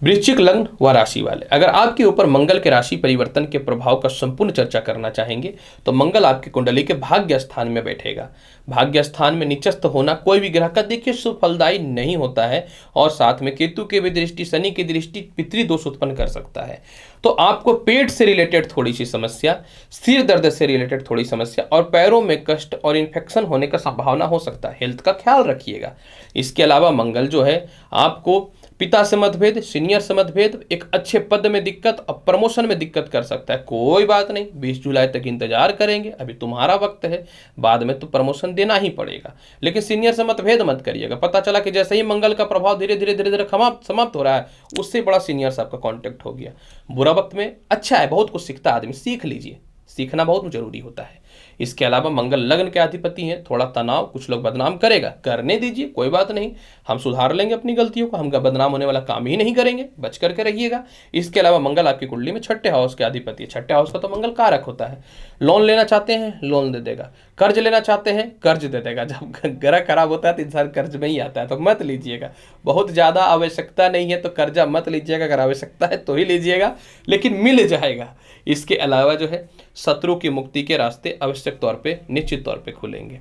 वृश्चिक लग्न व राशि वाले, अगर आपके ऊपर मंगल के राशि परिवर्तन के प्रभाव का संपूर्ण चर्चा करना चाहेंगे तो मंगल आपकी कुंडली के भाग्य स्थान में बैठेगा। भाग्य स्थान में निचस्थ होना कोई भी ग्रह का देखिए सुफलदायी नहीं होता है, और साथ में केतु की भी दृष्टि, शनि की दृष्टि पितृदोष उत्पन्न कर सकता है। तो आपको पेट से रिलेटेड थोड़ी सी समस्या, सिर दर्द से रिलेटेड थोड़ी समस्या, और पैरों में कष्ट और इन्फेक्शन होने का संभावना हो सकता है। हेल्थ का ख्याल रखिएगा। इसके अलावा मंगल जो है आपको पिता से मतभेद, सीनियर से मतभेद, एक अच्छे पद में दिक्कत और प्रमोशन में दिक्कत कर सकता है। कोई बात नहीं, 20 जुलाई तक इंतजार करेंगे, अभी तुम्हारा वक्त है, बाद में तो प्रमोशन देना ही पड़ेगा। लेकिन सीनियर से मतभेद मत करिएगा। पता चला कि जैसे ही मंगल का प्रभाव धीरे धीरे समाप्त हो रहा है, उससे बड़ा सीनियर से आपका कॉन्टेक्ट हो गया। बुरा वक्त में अच्छा है, बहुत कुछ सीखता आदमी, सीख लीजिए, सीखना बहुत जरूरी होता है। इसके अलावा मंगल लग्न के अधिपति हैं, थोड़ा तनाव, कुछ लोग बदनाम करेगा, करने दीजिए, कोई बात नहीं, हम सुधार लेंगे अपनी गलतियों को, हम बदनाम होने वाला काम ही नहीं करेंगे, बच करके रहिएगा। इसके अलावा मंगल आपकी कुंडली में 6ठे हाउस के अधिपति है। 6ठे हाउस का तो मंगल कारक होता है। लोन लेना चाहते हैं, लोन दे देगा, कर्ज लेना चाहते हैं, कर्ज दे देगा। जब ग्रह खराब होता है तो इंसान कर्ज में ही आता है, तो मत लीजिएगा। बहुत ज़्यादा आवश्यकता नहीं है तो कर्जा मत लीजिएगा, अगर आवश्यकता है तो ही लीजिएगा, लेकिन मिल जाएगा। इसके अलावा जो है शत्रु की मुक्ति के रास्ते आवश्यक तौर पे, निश्चित तौर पे खुलेंगे।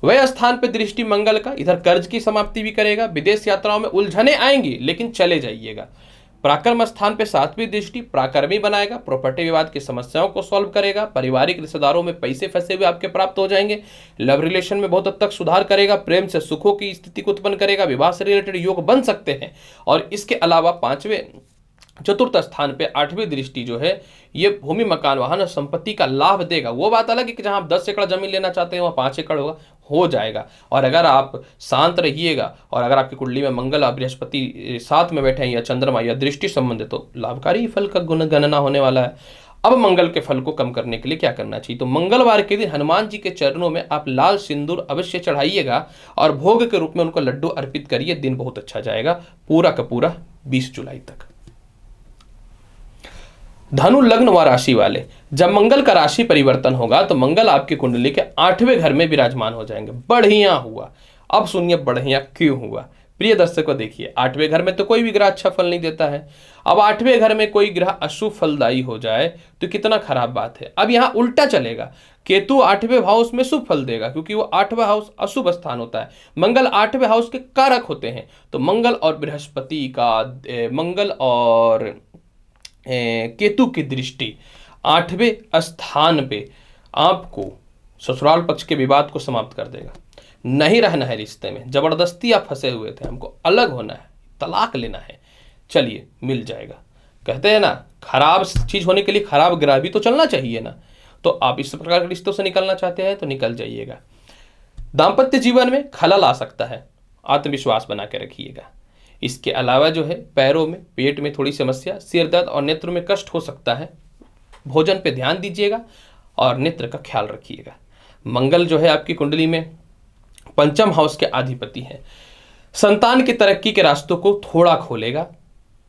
वह स्थान पे दृष्टि मंगल का इधर कर्ज की समाप्ति भी करेगा। विदेश यात्राओं में उलझने आएंगी, लेकिन चले जाइएगा। पराक्रम स्थान पे 7वीं दृष्टि पराक्रमी बनाएगा, प्रॉपर्टी विवाद की समस्याओं को सॉल्व करेगा, पारिवारिक रिश्तेदारों में पैसे फंसे हुए आपके प्राप्त हो जाएंगे, लव रिलेशन में बहुत हद तक सुधार करेगा, प्रेम से सुखों की स्थिति को उत्पन्न करेगा, विवाह से रिलेटेड योग बन सकते हैं। और इसके अलावा 5वें चतुर्थ स्थान पे 8वीं दृष्टि जो है ये भूमि मकान वाहन और संपत्ति का लाभ देगा। वो बात अलग है कि जहां आप 10 एकड़ जमीन लेना चाहते हैं वहां 5 एकड़ होगा, हो जाएगा। और अगर आप शांत रहिएगा, और अगर आपकी कुंडली में मंगल और बृहस्पति साथ में बैठे हैं या चंद्रमा या दृष्टि संबंधित, तो लाभकारी फल का गणना होने वाला है। अब मंगल के फल को कम करने के लिए क्या करना चाहिए? तो मंगलवार के दिन हनुमान जी के चरणों में आप लाल सिंदूर अवश्य चढ़ाइएगा और भोग के रूप में उनको लड्डू अर्पित करिए। दिन बहुत अच्छा जाएगा पूरा का पूरा 20 जुलाई तक। धनु लग्न व राशि वाले, जब मंगल का राशि परिवर्तन होगा तो मंगल आपकी कुंडली के 8वें घर में विराजमान हो जाएंगे। बढ़िया हुआ। अब सुनिए बढ़िया क्यों हुआ। प्रिय दर्शकों देखिए, 8वें घर में तो कोई भी ग्रह अच्छा फल नहीं देता है। अब 8वें घर में कोई ग्रह अशुभ फलदायी हो जाए तो कितना खराब बात है। अब यहाँ उल्टा चलेगा, केतु 8वें हाउस में शुभ फल देगा, क्योंकि वो 8वां हाउस अशुभ स्थान होता है। मंगल 8वें हाउस के कारक होते हैं। तो मंगल और बृहस्पति का, मंगल और केतु की दृष्टि 8वें स्थान पे आपको ससुराल पक्ष के विवाद को समाप्त कर देगा। नहीं रहना है रिश्ते में, जबरदस्ती आप फंसे हुए थे, हमको अलग होना है, तलाक लेना है, चलिए मिल जाएगा। कहते हैं ना, खराब चीज होने के लिए खराब ग्रह भी तो चलना चाहिए ना। तो आप इस प्रकार के रिश्तों से निकलना चाहते हैं तो निकल जाइएगा। दाम्पत्य जीवन में खलल आ सकता है, आत्मविश्वास बना के रखिएगा। इसके अलावा जो है पैरों में, पेट में थोड़ी समस्या, सिर दर्द और नेत्र में कष्ट हो सकता है। भोजन पे ध्यान दीजिएगा और नेत्र का ख्याल रखिएगा। मंगल जो है आपकी कुंडली में 5म हाउस के अधिपति हैं। संतान की तरक्की के रास्तों को थोड़ा खोलेगा।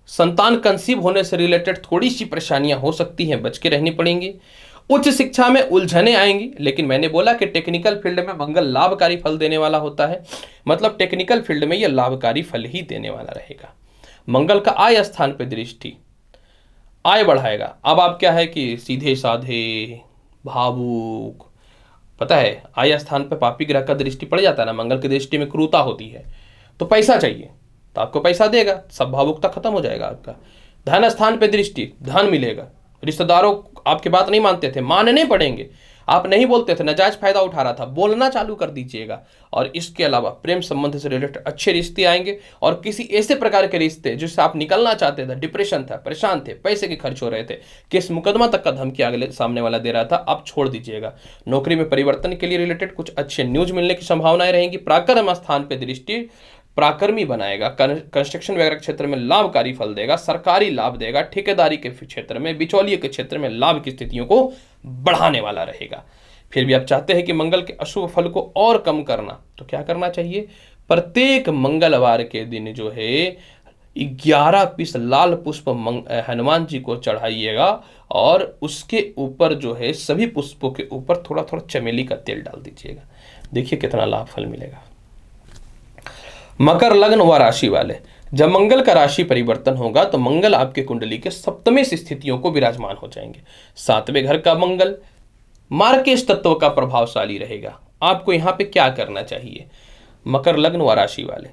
संतान कंसीव होने से रिलेटेड थोड़ी सी परेशानियां हो सकती हैं, बच के रहनी पड़ेंगी। उच्च शिक्षा में उलझने आएंगी, लेकिन मैंने बोला कि टेक्निकल फील्ड में मंगल लाभकारी फल देने वाला होता है, मतलब टेक्निकल फील्ड में यह लाभकारी फल ही देने वाला रहेगा। मंगल का आय स्थान पे दृष्टि आय बढ़ाएगा। अब आप क्या है कि सीधे साधे, भावुक, पता है आय स्थान पे पापी ग्रह का दृष्टि पड़ जाता है ना, मंगल की दृष्टि में क्रूरता होती है, तो पैसा चाहिए तो आपको पैसा देगा, सब भावुकता खत्म हो जाएगा आपका। धन स्थान पे दृष्टि, धन मिलेगा। रिश्तेदारों आपकी बात नहीं मानते थे, मानने पड़ेंगे। आप नहीं बोलते थे, नाजायज फायदा उठा रहा था, बोलना चालू कर दीजिएगा। और इसके अलावा प्रेम संबंध से रिलेटेड अच्छे रिश्ते आएंगे, और किसी ऐसे प्रकार के रिश्ते जिससे आप निकलना चाहते थे, डिप्रेशन था, परेशान थे, पैसे के खर्च हो रहे थे, केस मुकदमा तक का धमकी अगले सामने वाला दे रहा था, आप छोड़ दीजिएगा। नौकरी में परिवर्तन के लिए रिलेटेड कुछ अच्छे न्यूज मिलने की संभावनाएं रहेंगी। पराक्रम स्थान पर दृष्टि पराक्रमी बनाएगा। कंस्ट्रक्शन वगैरह के क्षेत्र में लाभकारी फल देगा, सरकारी लाभ देगा, ठेकेदारी के क्षेत्र में, बिचौलिए के क्षेत्र में लाभ की स्थितियों को बढ़ाने वाला रहेगा। फिर भी आप चाहते हैं कि मंगल के अशुभ फल को और कम करना, तो क्या करना चाहिए? प्रत्येक मंगलवार के दिन जो है 11 पीस लाल पुष्प हनुमान जी को चढ़ाइएगा, और उसके ऊपर जो है सभी पुष्पों के ऊपर थोड़ा थोड़ा चमेली का तेल डाल दीजिएगा। देखिए कितना लाभ फल मिलेगा। मकर लग्न व राशि वाले, जब मंगल का राशि परिवर्तन होगा तो मंगल आपके कुंडली के सप्तमी स्थितियों को विराजमान हो जाएंगे। 7वें घर का मंगल मार्केश तत्व का प्रभावशाली रहेगा। आपको यहां पे क्या करना चाहिए? मकर लग्न व राशि वाले,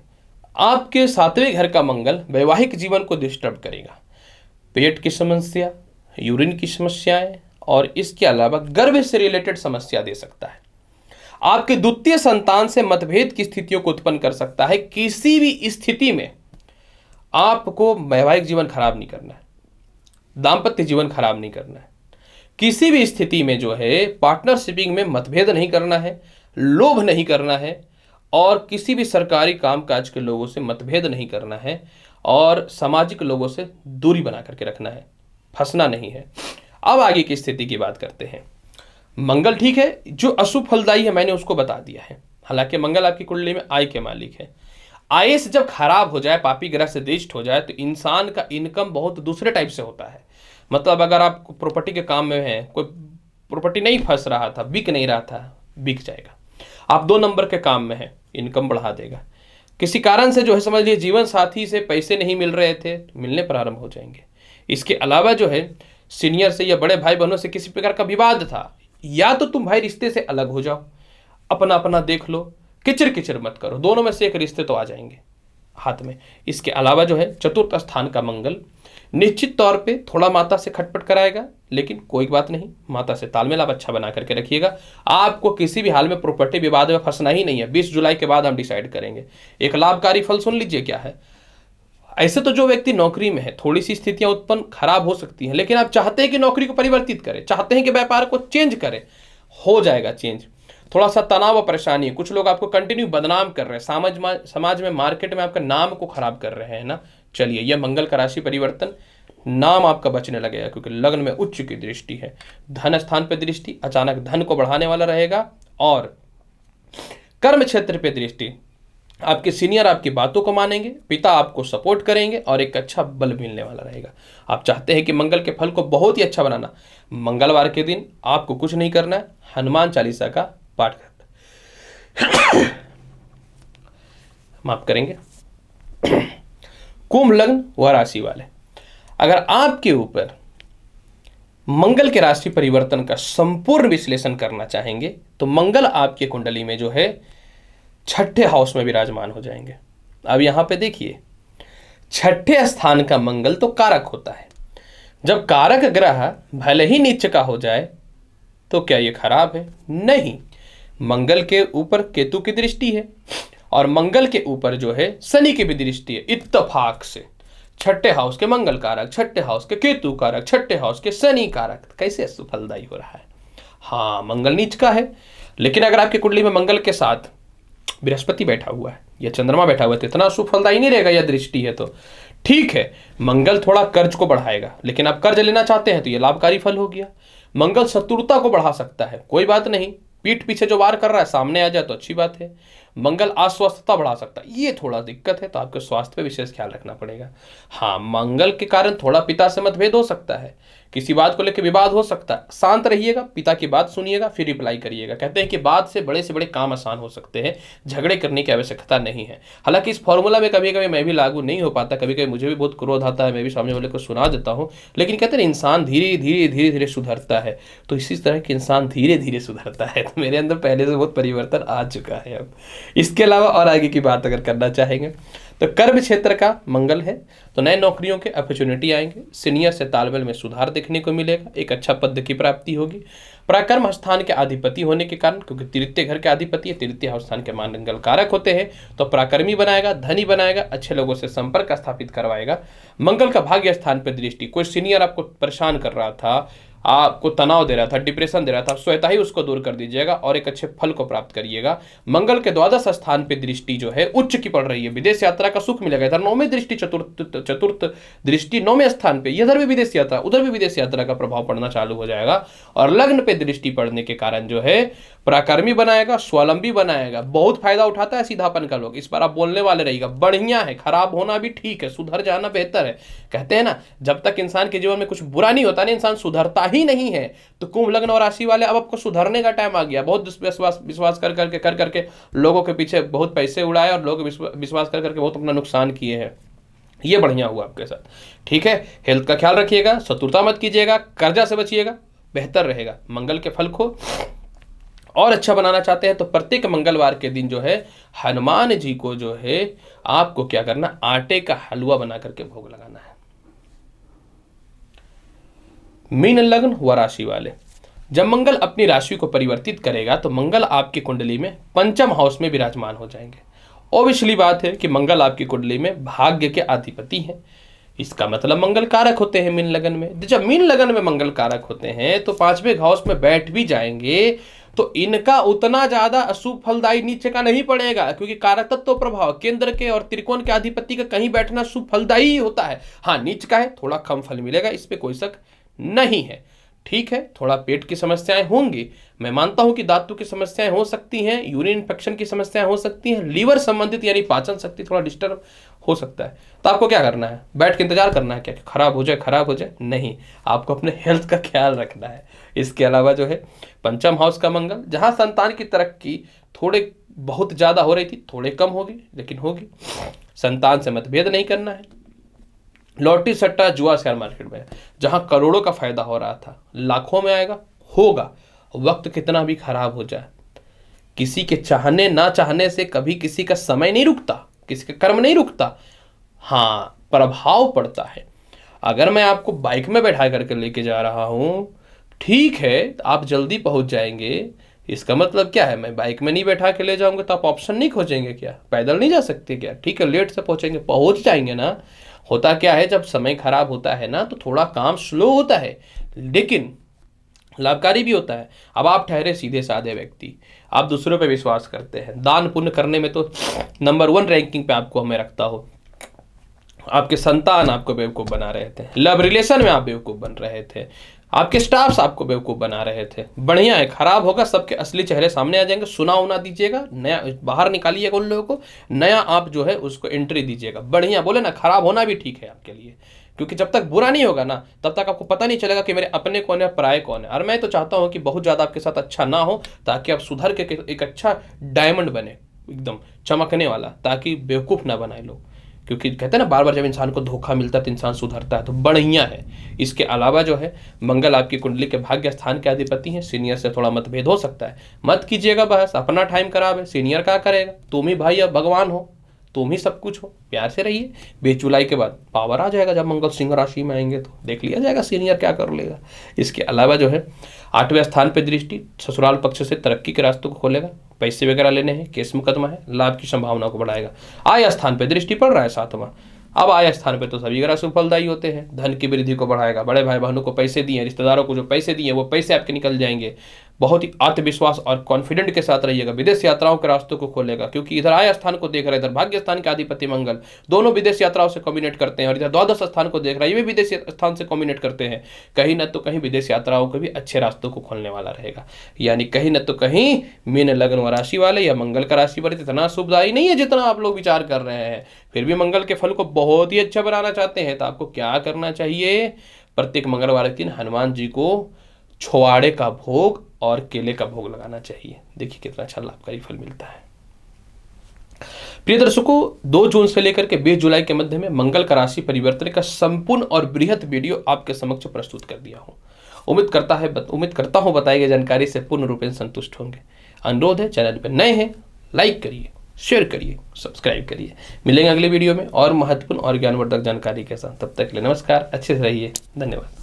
आपके 7वें घर का मंगल वैवाहिक जीवन को डिस्टर्ब करेगा। पेट की समस्या, यूरिन की समस्याएं, और इसके अलावा गर्भ से रिलेटेड समस्या दे सकता है। आपके द्वितीय संतान से मतभेद की स्थितियों को उत्पन्न कर सकता है। किसी भी स्थिति में आपको वैवाहिक जीवन खराब नहीं करना है, दाम्पत्य जीवन खराब नहीं करना है। किसी भी स्थिति में जो है पार्टनरशिपिंग में मतभेद नहीं करना है, लोभ नहीं करना है, और किसी भी सरकारी कामकाज के लोगों से मतभेद नहीं करना है, और सामाजिक लोगों से दूरी बना करके रखना है, फंसना नहीं है। अब आगे की स्थिति की बात करते हैं। मंगल ठीक है, जो अशुभ फलदायी है मैंने उसको बता दिया है। हालांकि मंगल आपकी कुंडली में आय के मालिक है। आय से जब खराब हो जाए, पापी ग्रह से दृष्ट हो जाए, तो इंसान का इनकम बहुत दूसरे टाइप से होता है। मतलब अगर आप प्रॉपर्टी के काम में हैं, कोई प्रॉपर्टी नहीं फंस रहा था, बिक नहीं रहा था, बिक जाएगा। आप 2 नंबर के काम में हैं, इनकम बढ़ा देगा। किसी कारण से जो है समझ लीजिए जीवन साथी से पैसे नहीं मिल रहे थे, मिलने प्रारंभ हो जाएंगे। इसके अलावा जो है सीनियर से या बड़े भाई बहनों से किसी प्रकार का विवाद था, या तो तुम भाई रिश्ते से अलग हो जाओ, अपना अपना देख लो, किचर किचर मत करो, दोनों में से एक रिश्ते तो आ जाएंगे हाथ में। इसके अलावा जो है चतुर्थ स्थान का मंगल निश्चित तौर पे थोड़ा माता से खटपट कराएगा, लेकिन कोई बात नहीं, माता से तालमेल आप अच्छा बना करके रखिएगा। आपको किसी भी हाल में प्रॉपर्टी विवाद में फंसना ही नहीं है। 20 जुलाई के बाद हम डिसाइड करेंगे। एक लाभकारी फल सुन लीजिए क्या है। ऐसे तो जो व्यक्ति नौकरी में है, थोड़ी सी स्थितियां उत्पन्न खराब हो सकती हैं, लेकिन आप चाहते हैं कि नौकरी को परिवर्तित करें, चाहते हैं कि व्यापार को चेंज करें, हो जाएगा चेंज। थोड़ा सा तनाव और परेशानी है, कुछ लोग आपको कंटिन्यू बदनाम कर रहे हैं, समाज में मार्केट में आपका नाम को खराब कर रहे हैं ना। चलिए, यह मंगल का राशि परिवर्तन, नाम आपका बचने लगेगा, क्योंकि लग्न में उच्च की दृष्टि है। धन स्थान पर दृष्टि अचानक धन को बढ़ाने वाला रहेगा, और कर्म क्षेत्र पे दृष्टि, आपके सीनियर आपकी बातों को मानेंगे, पिता आपको सपोर्ट करेंगे, और एक अच्छा बल मिलने वाला रहेगा। आप चाहते हैं कि मंगल के फल को बहुत ही अच्छा बनाना, मंगलवार के दिन आपको कुछ नहीं करना है, हनुमान चालीसा का पाठ करना। माफ करेंगे। कुंभ लग्न व राशि वाले, अगर आपके ऊपर मंगल के राशि परिवर्तन का संपूर्ण विश्लेषण करना चाहेंगे, तो मंगल आपके कुंडली में जो है 6ठे हाउस में विराजमान हो जाएंगे। अब यहां पे देखिए, 6ठे स्थान का मंगल तो कारक होता है। जब कारक ग्रह भले ही नीच का हो जाए तो क्या ये खराब है? नहीं। मंगल के ऊपर केतु की दृष्टि है, और मंगल के ऊपर जो है शनि की भी दृष्टि है। इत्तेफाक से 6ठे हाउस के मंगल कारक, 6ठे हाउस के केतु कारक, 6ठे हाउस के शनि कारक, कैसे सुफलदायी हो रहा है। हाँ, मंगल नीच का है, लेकिन अगर आपकी कुंडली में मंगल के साथ बृहस्पति बैठा हुआ है या चंद्रमा बैठा हुआ है तो इतना सुफलदायी नहीं रहेगा। यह दृष्टि है तो ठीक है। मंगल थोड़ा कर्ज को बढ़ाएगा, लेकिन आप कर्ज लेना चाहते हैं तो यह लाभकारी फल हो गया। मंगल शत्रुता को बढ़ा सकता है, कोई बात नहीं, पीठ पीछे जो वार कर रहा है सामने आ जाए तो अच्छी बात है। मंगल अस्वस्थता बढ़ा सकता है, ये थोड़ा दिक्कत है, तो आपके स्वास्थ्य पे विशेष ख्याल रखना पड़ेगा। हाँ, मंगल के कारण थोड़ा पिता से मतभेद हो सकता है, किसी बात को लेकर विवाद हो सकता है, शांत रहिएगा, पिता की बात सुनिएगा, फिर रिप्लाई करिएगा। कहते हैं कि बात से बड़े काम आसान हो सकते हैं, झगड़े करने की आवश्यकता नहीं है। हालांकि इस फॉर्मूला में कभी कभी मैं भी लागू नहीं हो पाता, कभी कभी मुझे भी बहुत क्रोध आता है, मैं भी सामने वाले को सुना देता हूँ, लेकिन कहते हैं इंसान धीरे धीरे सुधरता है। तो इसी तरह के इंसान धीरे धीरे सुधरता है। तो मेरे अंदर पहले से बहुत परिवर्तन आ चुका है। अब इसके अलावा और आगे की बात अगर करना चाहेंगे तो कर्म क्षेत्र का मंगल है, तो नए नौकरियों के अपॉर्चुनिटी आएंगे, सीनियर से तालमेल में सुधार देखने को मिलेगा, एक अच्छा पद की प्राप्ति होगी। पराक्रम स्थान के अधिपति होने के कारण, क्योंकि तृतीय घर के अधिपति है, तृतीय स्थान के मंगल कारक होते हैं, तो पराक्रमी बनाएगा, धनी बनाएगा, अच्छे लोगों से संपर्क स्थापित करवाएगा। मंगल का भाग्य स्थान पर दृष्टि, कोई सीनियर आपको परेशान कर रहा था, आपको तनाव दे रहा था, डिप्रेशन दे रहा था, स्वतः ही उसको दूर कर दीजिएगा और एक अच्छे फल को प्राप्त करिएगा। मंगल के द्वादश स्थान पे दृष्टि जो है उच्च की पड़ रही है, विदेश यात्रा का सुख मिलेगा। इधर नौवें दृष्टि, चतुर्थ दृष्टि नौवें स्थान पे, इधर भी विदेश यात्रा, उधर भी विदेश यात्रा का प्रभाव पड़ना चालू हो जाएगा। और लग्न पे दृष्टि पड़ने के कारण जो है पराक्रमी बनाएगा, स्वावलंबी बनाएगा, बहुत फायदा उठाता है सीधापन का लोग। इस बार आप बोलने वाले रहिएगा, बढ़िया है, खराब होना भी ठीक है, सुधर जाना बेहतर है। कहते हैं ना, जब तक इंसान के जीवन में कुछ बुरा नहीं होता ना, इंसान सुधरता ही नहीं है। तो कुंभ लग्न और राशि वाले, अब आपको सुधरने का टाइम आ गया। बहुत विश्वास कर करके लोगों के पीछे बहुत पैसे उड़ाए और लोग विश्वास कर करके बहुत अपना नुकसान किए हैं। ये बढ़िया हुआ आपके साथ, ठीक है। हेल्थ का ख्याल रखिएगा, शत्रुता मत कीजिएगा, कर्जा से बचिएगा, बेहतर रहेगा। मंगल के फल को और अच्छा बनाना चाहते हैं तो प्रत्येक मंगलवार के दिन जो है हनुमान जी को जो है आपको क्या करना, आटे का हलवा बना करके भोग लगाना है। मीन लग्न व राशि वाले, जब मंगल अपनी राशि को परिवर्तित करेगा तो मंगल आपकी कुंडली में पंचम हाउस में विराजमान हो जाएंगे। ऑब्वियसली बात है कि मंगल आपकी कुंडली में भाग्य के अधिपति हैं। इसका मतलब मंगल कारक होते हैं मीन लगन में। जब मीन लगन में मंगल कारक होते हैं तो पांचवें हाउस में बैठ भी जाएंगे तो इनका उतना ज्यादा अशुभ फलदायी नीचे का नहीं पड़ेगा, क्योंकि कारक तत्व प्रभाव केंद्र के और त्रिकोण के अधिपति का कहीं बैठना शुभ फलदायी होता है। हाँ, नीच का है, थोड़ा कम फल मिलेगा, इस पे कोई शक नहीं है, ठीक है। थोड़ा पेट की समस्याएं होंगी, मैं मानता हूं कि दांतों की समस्याएं हो सकती हैं, यूरिन इन्फेक्शन की समस्याएं हो सकती हैं, लीवर संबंधित यानी पाचन शक्ति थोड़ा डिस्टर्ब हो सकता है। तो आपको क्या करना है, बैठ के इंतजार करना है क्या कि खराब हो जाए? नहीं, आपको अपने हेल्थ का ख्याल रखना है। इसके अलावा जो है पंचम हाउस का मंगल, जहां संतान की तरक्की थोड़े बहुत ज्यादा हो रही थी, थोड़े कम होगी, लेकिन होगी। संतान से मतभेद नहीं करना है। लॉटरी सट्टा जुआ शेयर मार्केट में जहां करोड़ों का फायदा हो रहा था, लाखों में आएगा, होगा। वक्त कितना भी खराब हो जाए, किसी के चाहने ना चाहने से कभी किसी का समय नहीं रुकता, किसी का कर्म नहीं रुकता। हाँ, प्रभाव पड़ता है। अगर मैं आपको बाइक में बैठा करके लेके जा रहा हूं, ठीक है, आप जल्दी पहुंच जाएंगे, इसका मतलब क्या है, मैं बाइक में नहीं बैठा के ले जाऊंगा तो आप ऑप्शन नहीं खोजेंगे क्या? पैदल नहीं जा सकते क्या? ठीक है, लेट से पहुंचेंगे, पहुंच जाएंगे ना। होता क्या है, जब समय खराब होता है ना तो थोड़ा काम स्लो होता है, लेकिन लाभकारी भी होता है। अब आप ठहरे सीधे साधे व्यक्ति, आप दूसरों पे विश्वास करते हैं, दान पुण्य करने में तो नंबर 1 रैंकिंग पे आपको हमें रखता हो। आपके संतान आपको बेवकूफ़ बना रहे थे, लव रिलेशन में आप बेवकूफ़ बन रहे थे, आपके स्टाफ्स आपको बेवकूफ़ बना रहे थे। बढ़िया है, खराब होगा, सबके असली चेहरे सामने आ जाएंगे, सुना उना दीजिएगा, नया बाहर निकालिएगा उन लोगों को, नया आप जो है उसको एंट्री दीजिएगा। बढ़िया, बोले ना, खराब होना भी ठीक है आपके लिए, क्योंकि जब तक बुरा नहीं होगा ना तब तक आपको पता नहीं चलेगा कि मेरे अपने कौन है, पराये कौन है। और मैं तो चाहता हूँ कि बहुत ज़्यादा आपके साथ अच्छा ना हो, ताकि आप सुधर के एक अच्छा डायमंड बने, एकदम चमकने वाला, ताकि बेवकूफ़ ना बनाए लोग। क्योंकि कहते हैं ना, बार बार जब इंसान को धोखा मिलता है तो इंसान सुधरता है, तो बढ़िया है। इसके अलावा जो है मंगल आपकी कुंडली के भाग्य स्थान के अधिपति हैं, सीनियर से थोड़ा मतभेद हो सकता है, मत कीजिएगा बहस, अपना टाइम खराब है, सीनियर क्या करेगा, तुम ही भाई अब भगवान हो, तुम ही सब कुछ हो, प्यार से रहिए। 20 जुलाई के बाद पावर आ जाएगा, जब मंगल सिंह राशि में आएंगे तो देख लिया जाएगा सीनियर क्या कर लेगा। इसके अलावा जो है 8वें स्थान पर दृष्टि ससुराल पक्ष से तरक्की के रास्तों को खोलेगा, पैसे वगैरह लेने हैं, केस मुकदमा है, लाभ की संभावना को बढ़ाएगा। आय स्थान पे दृष्टि पड़ रहा है 7वां, अब आय स्थान पे तो सभी ग्रह सुफलदायी होते हैं, धन की वृद्धि को बढ़ाएगा। बड़े भाई बहनों को पैसे दिए, रिश्तेदारों को जो पैसे दिए वो पैसे आपके निकल जाएंगे। बहुत ही आत्मविश्वास और कॉन्फिडेंट के साथ रहिएगा। विदेश यात्राओं के रास्तों को खोलेगा, क्योंकि इधर आय स्थान को देख रहा है, इधर भाग्य स्थान के अधिपति मंगल, दोनों विदेश यात्राओं से कॉम्बिनेट करते हैं, और इधर द्वादश स्थान को देख रहा है, ये भी विदेश स्थान से कॉम्बिनेट करते हैं। कहीं न तो कहीं विदेश यात्राओं को भी अच्छे रास्तों को खोलने वाला रहेगा। यानी कहीं न तो कहीं मीन लग्न व राशि वाले या मंगल का राशि वाले इतना शुभदायी नहीं है जितना आप लोग विचार कर रहे हैं। फिर भी मंगल के फल को बहुत ही अच्छा बनाना चाहते हैं तो आपको क्या करना चाहिए, प्रत्येक मंगलवार के दिन हनुमान जी को छुआड़े का भोग और केले का भोग लगाना चाहिए। देखिए कितना अच्छा लाभकारी फल मिलता है। प्रिय दर्शकों, 2 जून से लेकर के 20 जुलाई के मध्य में मंगल का राशि परिवर्तन का संपूर्ण और बृहद वीडियो आपके समक्ष प्रस्तुत कर दिया हूं। उम्मीद करता हूं बताई गई जानकारी से पूर्ण रूप से संतुष्ट होंगे। अनुरोध है, चैनल पर नए हैं लाइक करिए, शेयर करिए, सब्सक्राइब करिए। मिलेंगे अगले वीडियो में और महत्वपूर्ण और ज्ञानवर्धक जानकारी के साथ। तब तक के लिए नमस्कार, अच्छे से रहिए, धन्यवाद।